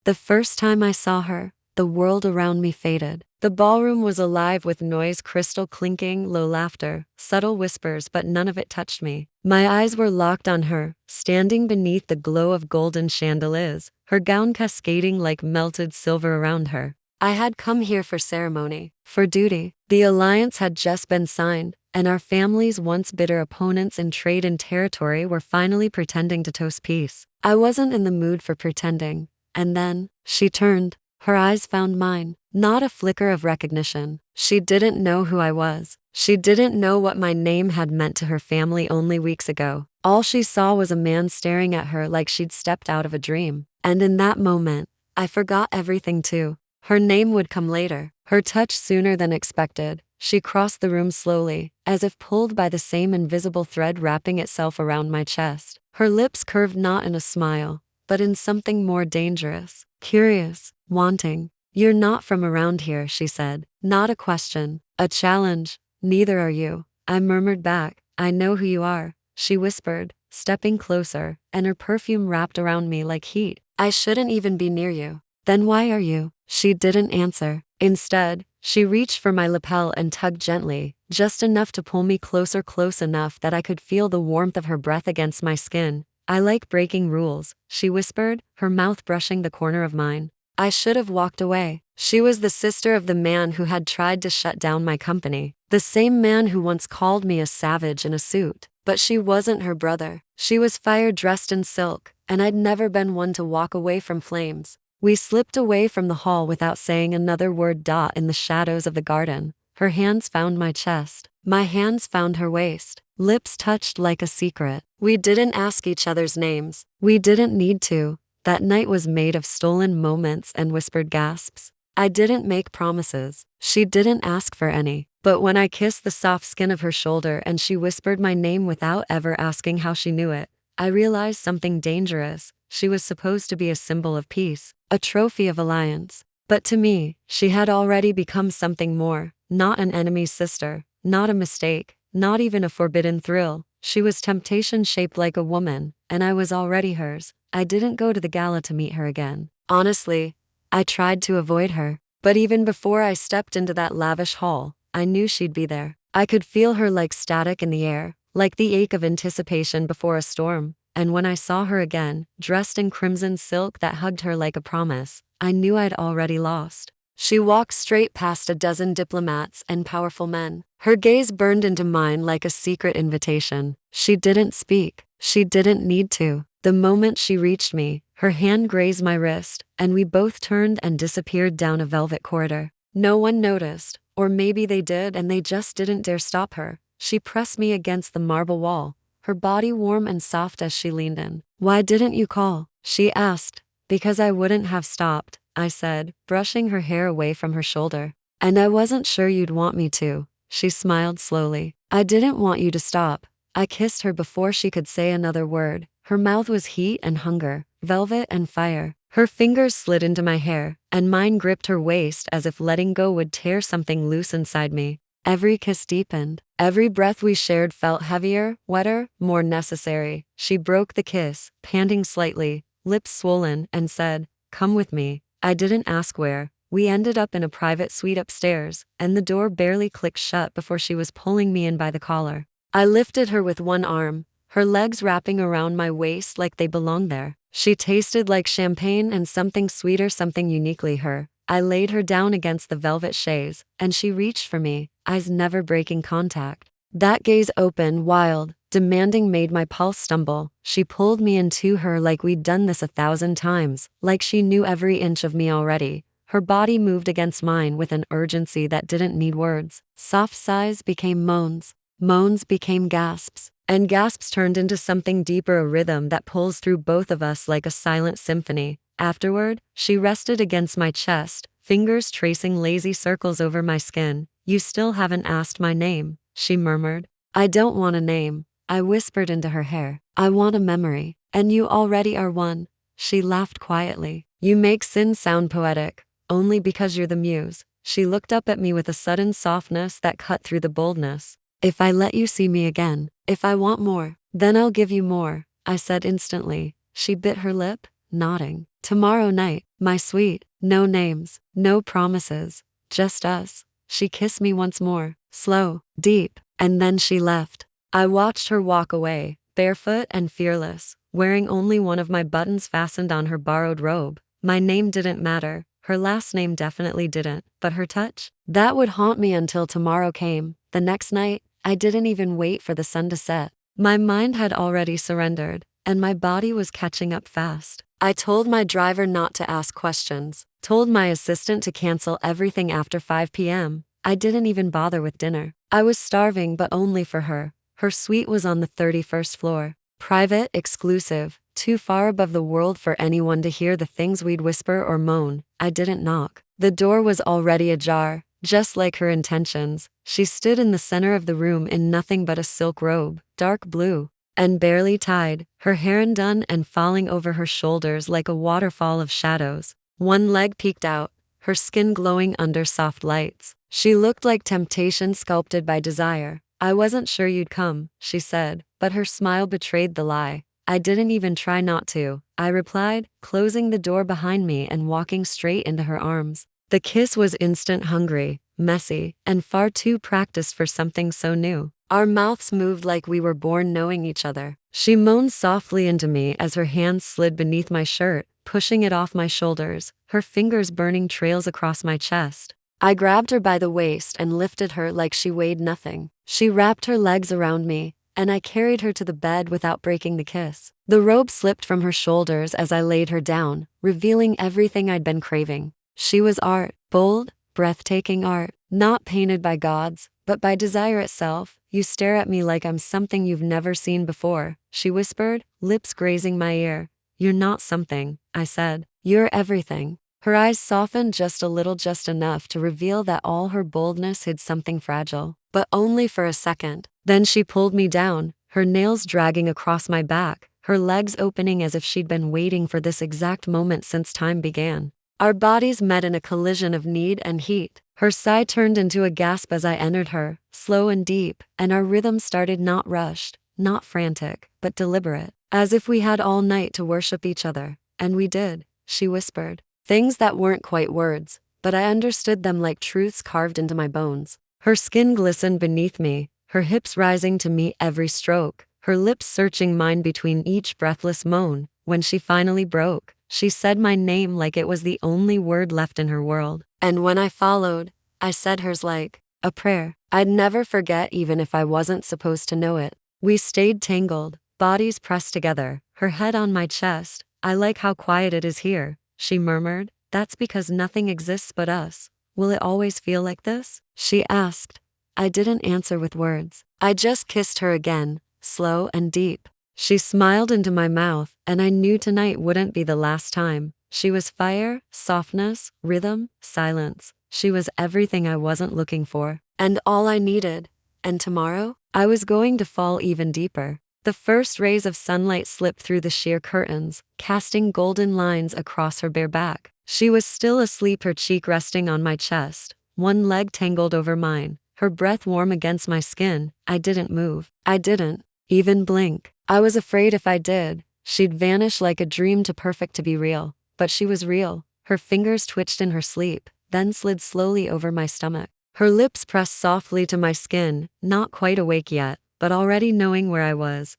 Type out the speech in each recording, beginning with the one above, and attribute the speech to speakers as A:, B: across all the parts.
A: The first time I saw her, the world around me faded. The ballroom was alive with noise, crystal clinking, low laughter, subtle whispers, but none of it touched me. My eyes were locked on her, standing beneath the glow of golden chandeliers, her gown cascading like melted silver around her. I had come here for ceremony, for duty. The alliance had just been signed, and our families, once bitter opponents in trade and territory, were finally pretending to toast peace. I wasn't in the mood for pretending. And then, she turned. Her eyes found mine. Not a flicker of recognition. She didn't know who I was. She didn't know what my name had meant to her family only weeks ago. All she saw was a man staring at her like she'd stepped out of a dream. And in that moment, I forgot everything too. Her name would come later, her touch sooner than expected. She crossed the room slowly, as if pulled by the same invisible thread wrapping itself around my chest. Her lips curved not in a smile, but in something more dangerous, curious, wanting. "You're not from around here," she said. Not a question, a challenge. "Neither are you," I murmured back. "I know who you are," she whispered, stepping closer, and her perfume wrapped around me like heat. "I shouldn't even be near you." "Then why are you?" She didn't answer. Instead, she reached for my lapel and tugged gently, just enough to pull me closer, close enough that I could feel the warmth of her breath against my skin. "I like breaking rules," she whispered, her mouth brushing the corner of mine. I should have walked away. She was the sister of the man who had tried to shut down my company, the same man who once called me a savage in a suit. But she wasn't her brother. She was fire dressed in silk, and I'd never been one to walk away from flames. We slipped away from the hall without saying another word. In the shadows of the garden, her hands found my chest. My hands found her waist. Lips touched like a secret. We didn't ask each other's names. We didn't need to. That night was made of stolen moments and whispered gasps. I didn't make promises. She didn't ask for any. But when I kissed the soft skin of her shoulder and she whispered my name without ever asking how she knew it, I realized something dangerous. She was supposed to be a symbol of peace, a trophy of alliance. But to me, she had already become something more. Not an enemy's sister, not a mistake, not even a forbidden thrill. She was temptation shaped like a woman, and I was already hers. I didn't go to the gala to meet her again. Honestly, I tried to avoid her. But even before I stepped into that lavish hall, I knew she'd be there. I could feel her like static in the air, like the ache of anticipation before a storm. And when I saw her again, dressed in crimson silk that hugged her like a promise, I knew I'd already lost. She walked straight past a dozen diplomats and powerful men. Her gaze burned into mine like a secret invitation. She didn't speak. She didn't need to. The moment she reached me, her hand grazed my wrist, and we both turned and disappeared down a velvet corridor. No one noticed, or maybe they did and they just didn't dare stop her. She pressed me against the marble wall, her body warm and soft as she leaned in. "Why didn't you call?" she asked. "Because I wouldn't have stopped," I said, brushing her hair away from her shoulder. "And I wasn't sure you'd want me to." She smiled slowly. "I didn't want you to stop." I kissed her before she could say another word. Her mouth was heat and hunger, velvet and fire. Her fingers slid into my hair, and mine gripped her waist as if letting go would tear something loose inside me. Every kiss deepened. Every breath we shared felt heavier, wetter, more necessary. She broke the kiss, panting slightly, lips swollen, and said, "Come with me." I didn't ask where. We ended up in a private suite upstairs, and the door barely clicked shut before she was pulling me in by the collar. I lifted her with one arm, her legs wrapping around my waist like they belonged there. She tasted like champagne and something sweeter, something uniquely her. I laid her down against the velvet chaise, and she reached for me, eyes never breaking contact. That gaze, open, wild, demanding, made my pulse stumble. She pulled me into her like we'd done this 1,000 times, like she knew every inch of me already. Her body moved against mine with an urgency that didn't need words. Soft sighs became moans. Moans became gasps. And gasps turned into something deeper, a rhythm that pulls through both of us like a silent symphony. Afterward, she rested against my chest, fingers tracing lazy circles over my skin. "You still haven't asked my name," she murmured. "I don't want a name," I whispered into her hair. "I want a memory, and you already are one." She laughed quietly. "You make sin sound poetic, only because you're the muse." She looked up at me with a sudden softness that cut through the boldness. "If I let you see me again, if I want more, then I'll give you more," I said instantly. She bit her lip, nodding. Tomorrow night, my sweet. No names, no promises, just us. She kissed me once more, slow, deep, and then she left. I watched her walk away, barefoot and fearless, wearing only one of my buttons fastened on her borrowed robe. My name didn't matter, her last name definitely didn't, but her touch? That would haunt me until tomorrow came. The next night, I didn't even wait for the sun to set. My mind had already surrendered, and my body was catching up fast. I told my driver not to ask questions, told my assistant to cancel everything after 5 p.m. I didn't even bother with dinner. I was starving, but only for her. Her suite was on the 31st floor. Private, exclusive, too far above the world for anyone to hear the things we'd whisper or moan. I didn't knock. The door was already ajar, just like her intentions. She stood in the center of the room in nothing but a silk robe, dark blue, and barely tied, her hair undone and falling over her shoulders like a waterfall of shadows. One leg peeked out, her skin glowing under soft lights. She looked like temptation sculpted by desire. I wasn't sure you'd come, she said, but her smile betrayed the lie. I didn't even try not to, I replied, closing the door behind me and walking straight into her arms. The kiss was instant, hungry, messy, and far too practiced for something so new. Our mouths moved like we were born knowing each other. She moaned softly into me as her hands slid beneath my shirt, pushing it off my shoulders, her fingers burning trails across my chest. I grabbed her by the waist and lifted her like she weighed nothing. She wrapped her legs around me, and I carried her to the bed without breaking the kiss. The robe slipped from her shoulders as I laid her down, revealing everything I'd been craving. She was art, bold, breathtaking art, not painted by gods, but by desire itself. You stare at me like I'm something you've never seen before, she whispered, lips grazing my ear. You're not something, I said. You're everything. Her eyes softened just a little, just enough to reveal that all her boldness hid something fragile, but only for a second. Then she pulled me down, her nails dragging across my back, her legs opening as if she'd been waiting for this exact moment since time began. Our bodies met in a collision of need and heat. Her sigh turned into a gasp as I entered her, slow and deep, and our rhythm started, not rushed, not frantic, but deliberate, as if we had all night to worship each other. And we did, she whispered. Things that weren't quite words, but I understood them like truths carved into my bones. Her skin glistened beneath me, her hips rising to meet every stroke, her lips searching mine between each breathless moan. When she finally broke, she said my name like it was the only word left in her world. And when I followed, I said hers like a prayer. I'd never forget, even if I wasn't supposed to know it. We stayed tangled, bodies pressed together, her head on my chest. I like how quiet it is here, she murmured. That's because nothing exists but us. Will it always feel like this? She asked. I didn't answer with words. I just kissed her again, slow and deep. She smiled into my mouth, and I knew tonight wouldn't be the last time. She was fire, softness, rhythm, silence. She was everything I wasn't looking for, and all I needed. And tomorrow, I was going to fall even deeper. The first rays of sunlight slipped through the sheer curtains, casting golden lines across her bare back. She was still asleep, her cheek resting on my chest, one leg tangled over mine, her breath warm against my skin. I didn't move. I didn't even blink. I was afraid if I did, she'd vanish like a dream too perfect to be real. But she was real. Her fingers twitched in her sleep, then slid slowly over my stomach. Her lips pressed softly to my skin, not quite awake yet, but already knowing where I was.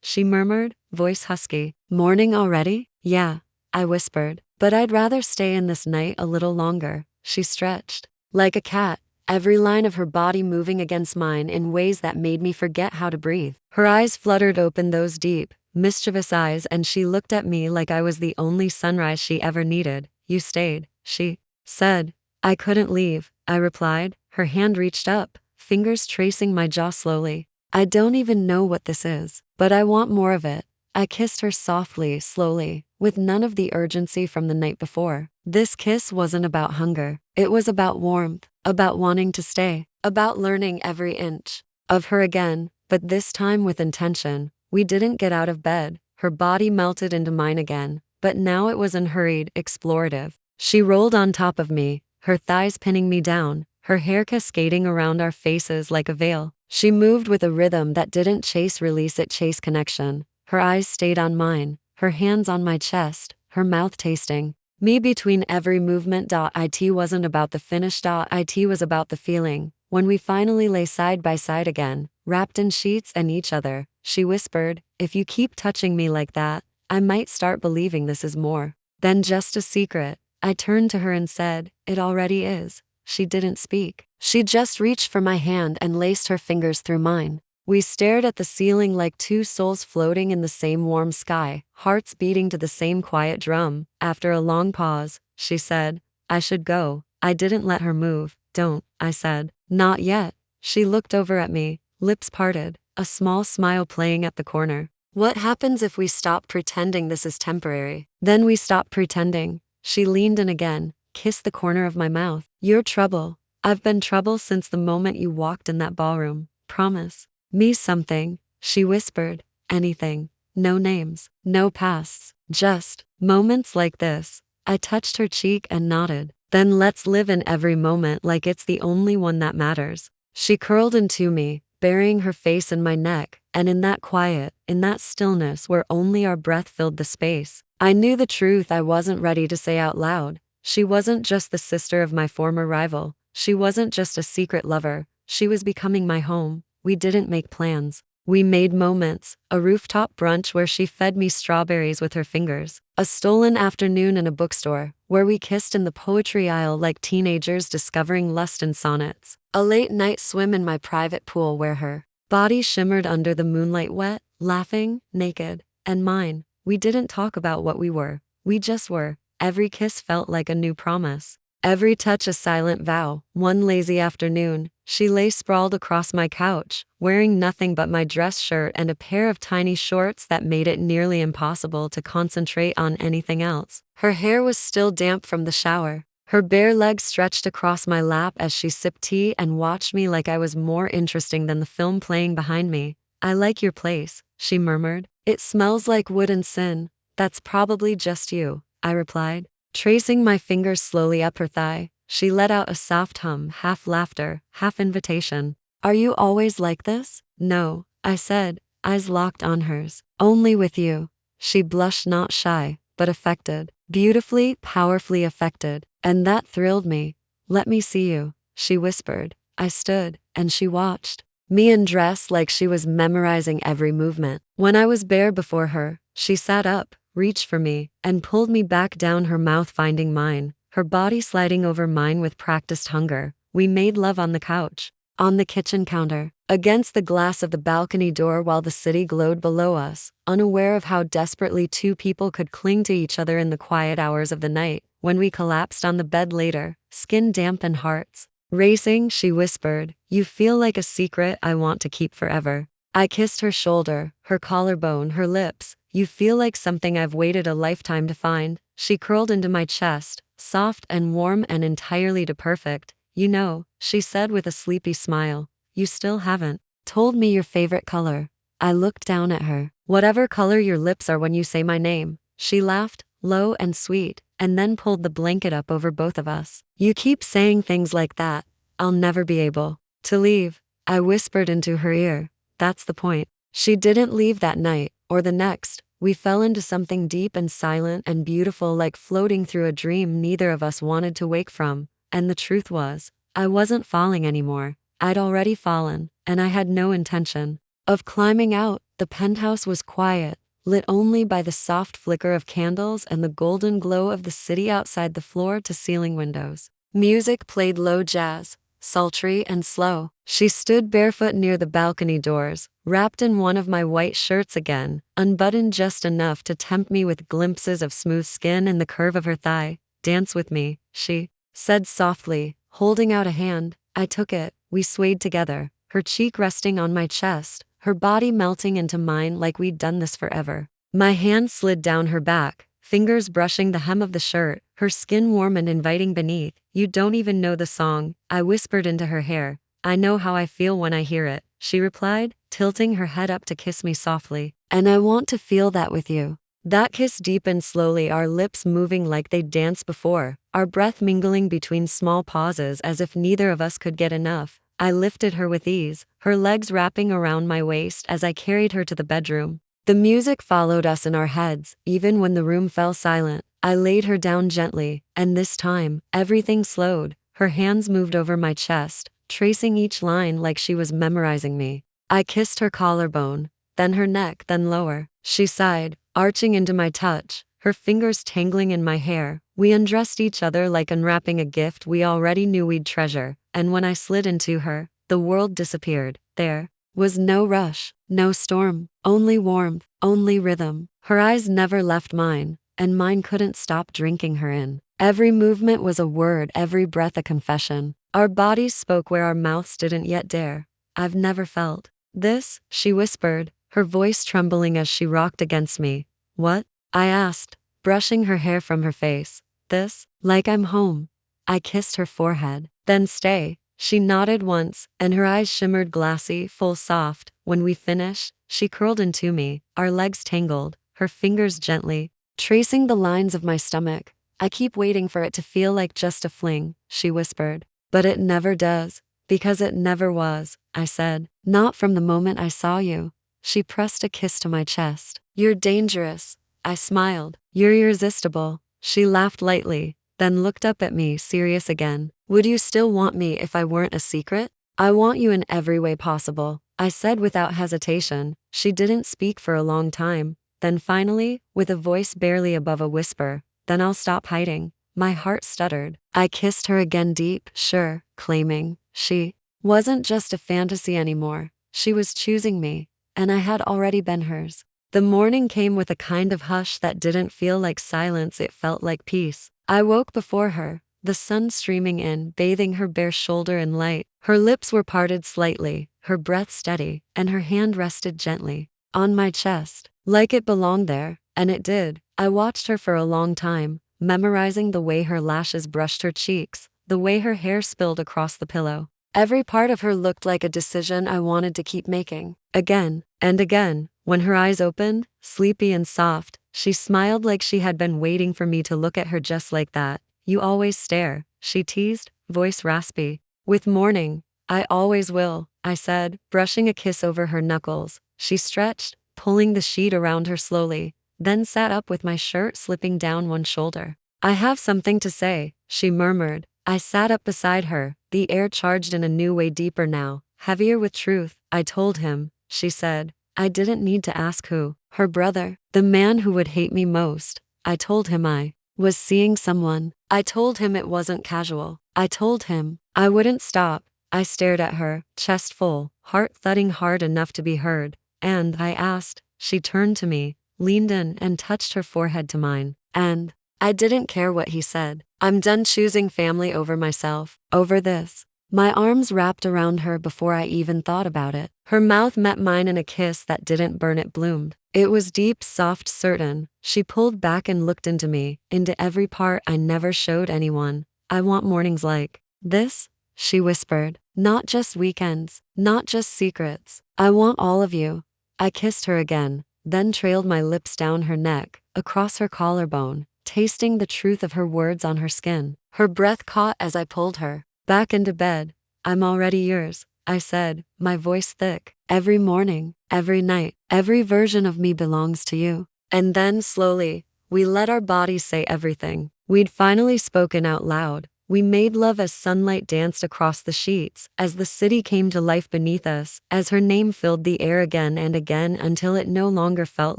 A: She murmured, voice husky. Morning already? Yeah, I whispered. But I'd rather stay in this night a little longer. She stretched. Like a cat, every line of her body moving against mine in ways that made me forget how to breathe. Her eyes fluttered open, those deep, mischievous eyes, and she looked at me like I was the only sunrise she ever needed. You stayed, she said. I couldn't leave, I replied. Her hand reached up, fingers tracing my jaw slowly. I don't even know what this is, but I want more of it. I kissed her softly, slowly, with none of the urgency from the night before. This kiss wasn't about hunger. It was about warmth, about wanting to stay, about learning every inch of her again, but this time with intention. We didn't get out of bed. Her body melted into mine again, but now it was unhurried, explorative. She rolled on top of me, her thighs pinning me down, her hair cascading around our faces like a veil. She moved with a rhythm that didn't chase release, it chased connection. Her eyes stayed on mine, her hands on my chest, her mouth tasting me between every movement. It wasn't about the finish. It was about the feeling. When we finally lay side by side again, wrapped in sheets and each other, she whispered, "If you keep touching me like that, I might start believing this is more than just a secret." I turned to her and said, "It already is." She didn't speak. She just reached for my hand and laced her fingers through mine. We stared at the ceiling like two souls floating in the same warm sky, hearts beating to the same quiet drum. After a long pause, she said, "I should go." I didn't let her move. "Don't," I said. "Not yet." She looked over at me, lips parted, a small smile playing at the corner. "What happens if we stop pretending this is temporary?" Then we stopped pretending. She leaned in again, kissed the corner of my mouth. "You're trouble. I've been trouble since the moment you walked in that ballroom. Promise me something," she whispered. "Anything. No names, no pasts, just moments like this." I touched her cheek and nodded. "Then let's live in every moment like it's the only one that matters." She curled into me, burying her face in my neck, and in that quiet, in that stillness where only our breath filled the space, I knew the truth I wasn't ready to say out loud. She wasn't just the sister of my former rival. She wasn't just a secret lover. She was becoming my home. We didn't make plans. We made moments, a rooftop brunch where she fed me strawberries with her fingers, a stolen afternoon in a bookstore where we kissed in the poetry aisle like teenagers discovering lust in sonnets, a late night swim in my private pool where her body shimmered under the moonlight, wet, laughing, naked, and mine. We didn't talk about what we were. We just were. Every kiss felt like a new promise. Every touch a silent vow. One lazy afternoon, she lay sprawled across my couch, wearing nothing but my dress shirt and a pair of tiny shorts that made it nearly impossible to concentrate on anything else. Her hair was still damp from the shower. Her bare legs stretched across my lap as she sipped tea and watched me like I was more interesting than the film playing behind me. "I like your place," she murmured. "It smells like wood and sin." "That's probably just you," I replied. Tracing my fingers slowly up her thigh, she let out a soft hum, half laughter, half invitation. "Are you always like this?" "No," I said, eyes locked on hers. "Only with you." She blushed, not shy, but affected. Beautifully, powerfully affected. And that thrilled me. "Let me see you," she whispered. I stood, and she watched me undress like she was memorizing every movement. When I was bare before her, she sat up, reached for me, and pulled me back down, her mouth finding mine, her body sliding over mine with practiced hunger. We made love on the couch, on the kitchen counter, against the glass of the balcony door while the city glowed below us, unaware of how desperately two people could cling to each other in the quiet hours of the night. When we collapsed on the bed later, skin damp and hearts racing, she whispered, "You feel like a secret I want to keep forever." I kissed her shoulder, her collarbone, her lips. "You feel like something I've waited a lifetime to find." She curled into my chest, soft and warm and entirely too perfect. "You know," she said with a sleepy smile, "you still haven't told me your favorite color." I looked down at her. "Whatever color your lips are when you say my name." She laughed, low and sweet, and then pulled the blanket up over both of us. "You keep saying things like that, I'll never be able to leave," I whispered into her ear. "That's the point." She didn't leave that night, or the next. We fell into something deep and silent and beautiful, like floating through a dream neither of us wanted to wake from. And the truth was, I wasn't falling anymore. I'd already fallen, and I had no intention of climbing out. The penthouse was quiet, lit only by the soft flicker of candles and the golden glow of the city outside the floor-to-ceiling windows. Music played, low jazz, sultry and slow. She stood barefoot near the balcony doors, wrapped in one of my white shirts again, unbuttoned just enough to tempt me with glimpses of smooth skin and the curve of her thigh. "Dance with me," she said softly, holding out a hand. I took it. We swayed together, her cheek resting on my chest, her body melting into mine like we'd done this forever. My hand slid down her back, fingers brushing the hem of the shirt, her skin warm and inviting beneath. "You don't even know the song," I whispered into her hair. "I know how I feel when I hear it," she replied, tilting her head up to kiss me softly. "And I want to feel that with you." That kiss deepened slowly, our lips moving like they'd danced before, our breath mingling between small pauses as if neither of us could get enough. I lifted her with ease, her legs wrapping around my waist as I carried her to the bedroom. The music followed us in our heads, even when the room fell silent. I laid her down gently, and this time, everything slowed. Her hands moved over my chest, tracing each line like she was memorizing me. I kissed her collarbone, then her neck, then lower. She sighed, arching into my touch, her fingers tangling in my hair. We undressed each other like unwrapping a gift we already knew we'd treasure, and when I slid into her, the world disappeared. There was no rush, no storm, only warmth, only rhythm. Her eyes never left mine, and mine couldn't stop drinking her in. Every movement was a word, every breath a confession. Our bodies spoke where our mouths didn't yet dare. I've never felt this, she whispered, her voice trembling as she rocked against me. What? I asked, brushing her hair from her face. This? Like I'm home. I kissed her forehead. Then stay. She nodded once, and her eyes shimmered glassy, full soft. When we finished, she curled into me, our legs tangled, her fingers gently tracing the lines of my stomach. I keep waiting for it to feel like just a fling, she whispered. But it never does. Because it never was, I said. Not from the moment I saw you. She pressed a kiss to my chest. You're dangerous. I smiled. You're irresistible. She laughed lightly, then looked up at me, serious again. Would you still want me if I weren't a secret? I want you in every way possible, I said without hesitation. She didn't speak for a long time. Then finally, with a voice barely above a whisper, then I'll stop hiding. My heart stuttered. I kissed her again deep, sure, claiming she wasn't just a fantasy anymore. She was choosing me, and I had already been hers. The morning came with a kind of hush that didn't feel like silence, it felt like peace. I woke before her, the sun streaming in, bathing her bare shoulder in light. Her lips were parted slightly, her breath steady, and her hand rested gently on my chest, like it belonged there, and it did. I watched her for a long time, memorizing the way her lashes brushed her cheeks, the way her hair spilled across the pillow. Every part of her looked like a decision I wanted to keep making. Again and again, when her eyes opened, sleepy and soft, she smiled like she had been waiting for me to look at her just like that. You always stare, she teased, voice raspy. With morning, I always will, I said, brushing a kiss over her knuckles. She stretched, pulling the sheet around her slowly, then sat up with my shirt slipping down one shoulder. I have something to say, she murmured. I sat up beside her, the air charged in a new way, deeper now, heavier with truth. I told him, she said. I didn't need to ask who. Her brother, the man who would hate me most. I told him I was seeing someone. I told him it wasn't casual. I told him I wouldn't stop. I stared at her, chest full, heart thudding hard enough to be heard. And I asked. She turned to me, leaned in and touched her forehead to mine. And I didn't care what he said. I'm done choosing family over myself, over this. My arms wrapped around her before I even thought about it. Her mouth met mine in a kiss that didn't burn, it bloomed. It was deep, soft, certain. She pulled back and looked into me, into every part I never showed anyone. I want mornings like this, she whispered. Not just weekends, not just secrets. I want all of you. I kissed her again, then trailed my lips down her neck, across her collarbone, tasting the truth of her words on her skin. Her breath caught as I pulled her back into bed. I'm already yours, I said, my voice thick. Every morning, every night, every version of me belongs to you. And then, slowly, we let our bodies say everything we'd finally spoken out loud. We made love as sunlight danced across the sheets, as the city came to life beneath us, as her name filled the air again and again until it no longer felt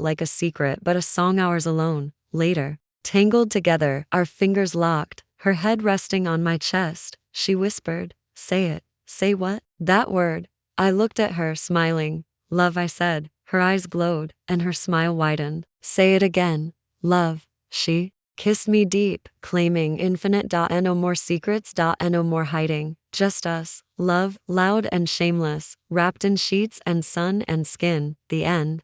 A: like a secret but a song, ours alone. Later, tangled together, our fingers locked, her head resting on my chest, she whispered, say it. Say what? That word. I looked at her, smiling. Love, I said. Her eyes glowed, and her smile widened. Say it again. Love. She kissed me deep, claiming infinite. No more secrets. No more hiding. Just us. Love, loud and shameless, wrapped in sheets and sun and skin. The end.